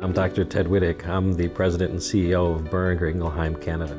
I'm Dr. Ted Witek. I'm the President and CEO of BOEHRINGER INGELHEIM, Canada.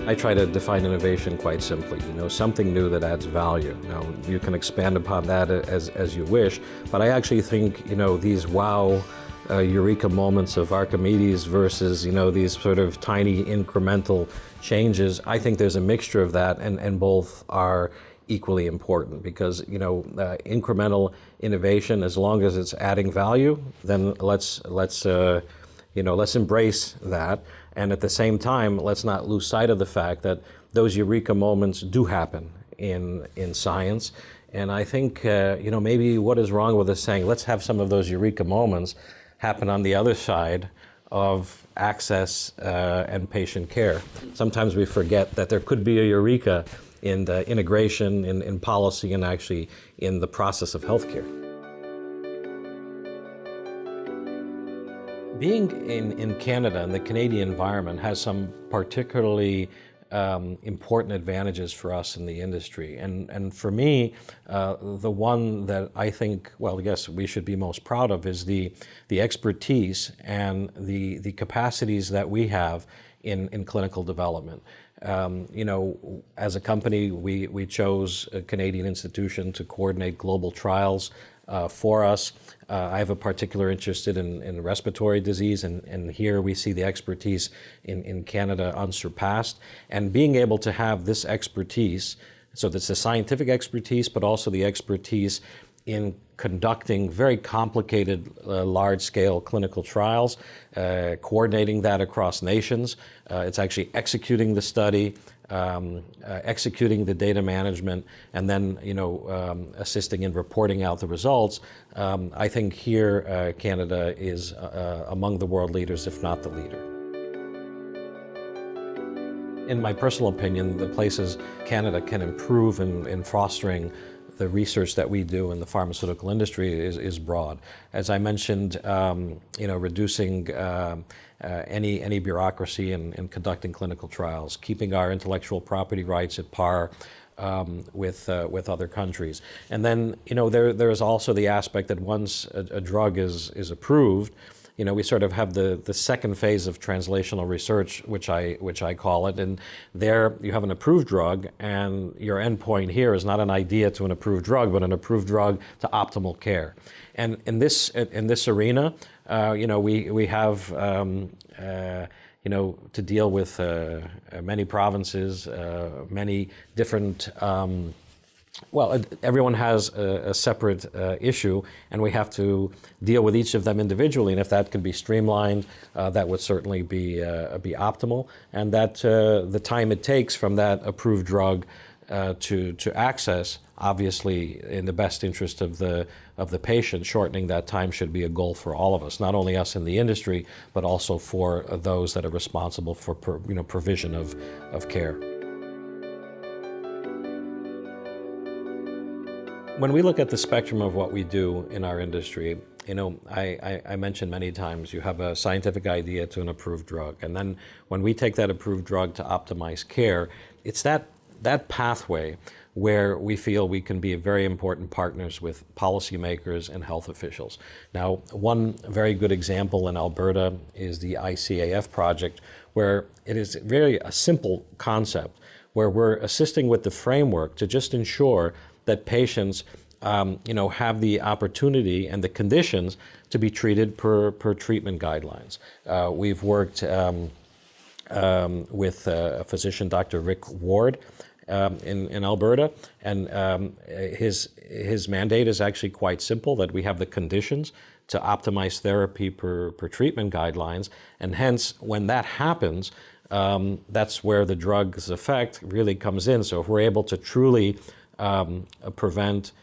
I try to define innovation quite simply, something new that adds value. Now, you can expand upon that as you wish, but I actually think, these wow, eureka moments of Archimedes versus, these sort of tiny incremental changes, I think there's a mixture of that, and both are equally important because, incremental innovation, as long as it's adding value, then let's embrace that. And at the same time, let's not lose sight of the fact that those eureka moments do happen in science. And I think, maybe what is wrong with us saying, let's have some of those eureka moments happen on the other side of access and patient care. Sometimes we forget that there could be a eureka in the integration, in policy, and actually in the process of healthcare. Being in Canada and the Canadian environment has some particularly important advantages for us in the industry. And for me, the one that I think, I guess we should be most proud of is the expertise and the capacities that we have in clinical development. As a company, we chose a Canadian institution to coordinate global trials for us. I have a particular interest in respiratory disease, and here we see the expertise in Canada unsurpassed. And being able to have this expertise, so that's the scientific expertise, but also the expertise in conducting very complicated, large-scale clinical trials, coordinating that across nations. It's actually executing the study, executing the data management, and then assisting in reporting out the results. I think here Canada is among the world leaders, if not the leader. In my personal opinion, the places Canada can improve in fostering the research that we do in the pharmaceutical industry is broad. As I mentioned, reducing any bureaucracy in conducting clinical trials, keeping our intellectual property rights at par with other countries. And then, there is also the aspect that once a drug is approved, we sort of have the second phase of translational research, which I call it, and there you have an approved drug, and your endpoint here is not an idea to an approved drug, but an approved drug to optimal care. And in this arena, we have to deal with many provinces, many different. Everyone has a separate issue, and we have to deal with each of them individually. And if that can be streamlined, that would certainly be optimal. And that the time it takes from that approved drug to access, obviously, in the best interest of the patient, shortening that time should be a goal for all of us, not only us in the industry, but also for those that are responsible for provision of care. When we look at the spectrum of what we do in our industry, I mentioned many times you have a scientific idea to an approved drug. And then when we take that approved drug to optimize care, it's that pathway where we feel we can be very important partners with policymakers and health officials. Now, one very good example in Alberta is the ICAF project, where it is very a simple concept, where we're assisting with the framework to just ensure that patients have the opportunity and the conditions to be treated per treatment guidelines. We've worked with a physician, Dr. Rick Ward, in Alberta, and his mandate is actually quite simple, that we have the conditions to optimize therapy per treatment guidelines, and hence when that happens, that's where the drug's effect really comes in. So if we're able to truly prevent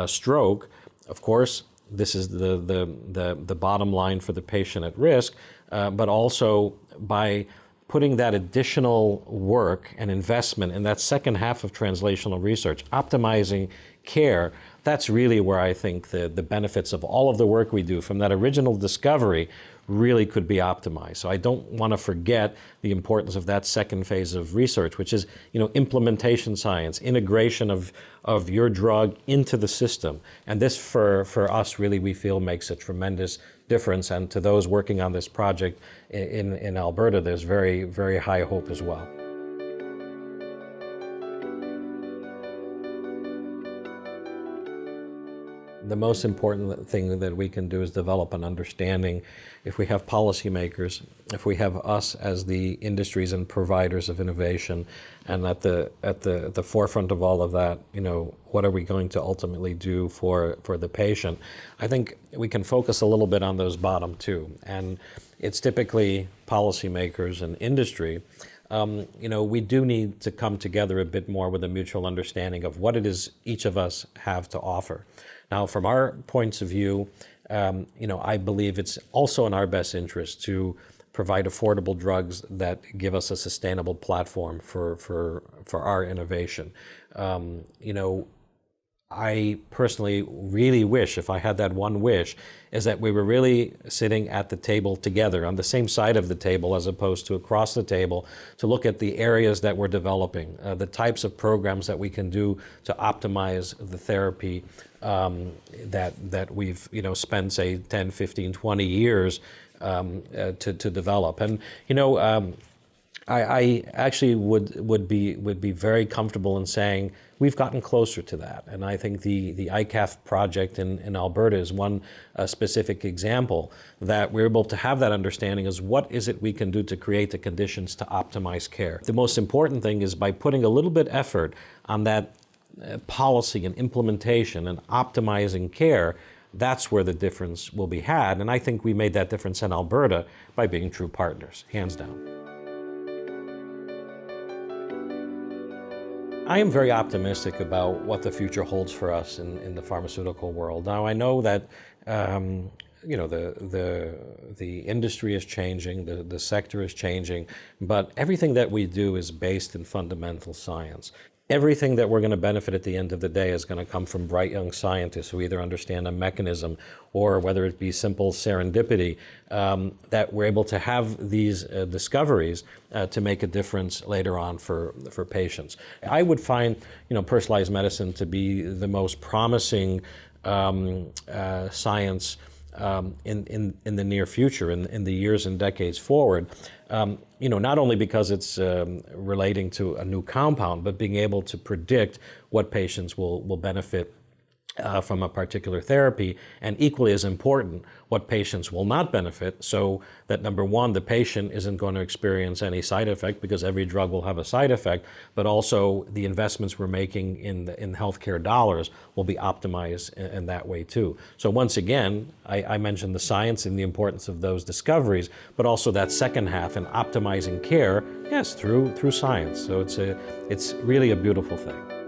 stroke, of course, this is the bottom line for the patient at risk, but also by putting that additional work and investment in that second half of translational research, optimizing care, that's really where I think the benefits of all of the work we do from that original discovery really could be optimized. So I don't want to forget the importance of that second phase of research, which is, implementation science, integration of your drug into the system. And this, for us, really, we feel makes a tremendous difference. And to those working on this project in Alberta, there's very, very high hope as well. The most important thing that we can do is develop an understanding. If we have policymakers, if we have us as the industries and providers of innovation, and at the forefront of all of that, what are we going to ultimately do for the patient? I think we can focus a little bit on those bottom two, and it's typically policymakers and industry. We do need to come together a bit more with a mutual understanding of what it is each of us have to offer. Now, from our points of view, I believe it's also in our best interest to provide affordable drugs that give us a sustainable platform for our innovation. I personally really wish, if I had that one wish, is that we were really sitting at the table together on the same side of the table as opposed to across the table to look at the areas that we're developing, the types of programs that we can do to optimize the therapy that we've spent, say, 10, 15, 20 years to develop. And I actually would be very comfortable in saying we've gotten closer to that. And I think the ICAF project in Alberta is one specific example that we're able to have that understanding is what is it we can do to create the conditions to optimize care. The most important thing is by putting a little bit effort on that policy and implementation and optimizing care, that's where the difference will be had. And I think we made that difference in Alberta by being true partners, hands down. I am very optimistic about what the future holds for us in the pharmaceutical world. Now, I know that the industry is changing, the sector is changing, but everything that we do is based in fundamental science. Everything that we're going to benefit at the end of the day is going to come from bright young scientists who either understand a mechanism or whether it be simple serendipity, that we're able to have these discoveries to make a difference later on for patients. I would find personalized medicine to be the most promising science in the near future, in the years and decades forward. Not only because it's relating to a new compound, but being able to predict what patients will benefit from a particular therapy, and equally as important, what patients will not benefit, so that number one, the patient isn't going to experience any side effect because every drug will have a side effect, but also the investments we're making in healthcare dollars will be optimized in that way too. So once again, I mentioned the science and the importance of those discoveries, but also that second half in optimizing care, yes, through science. So it's really a beautiful thing.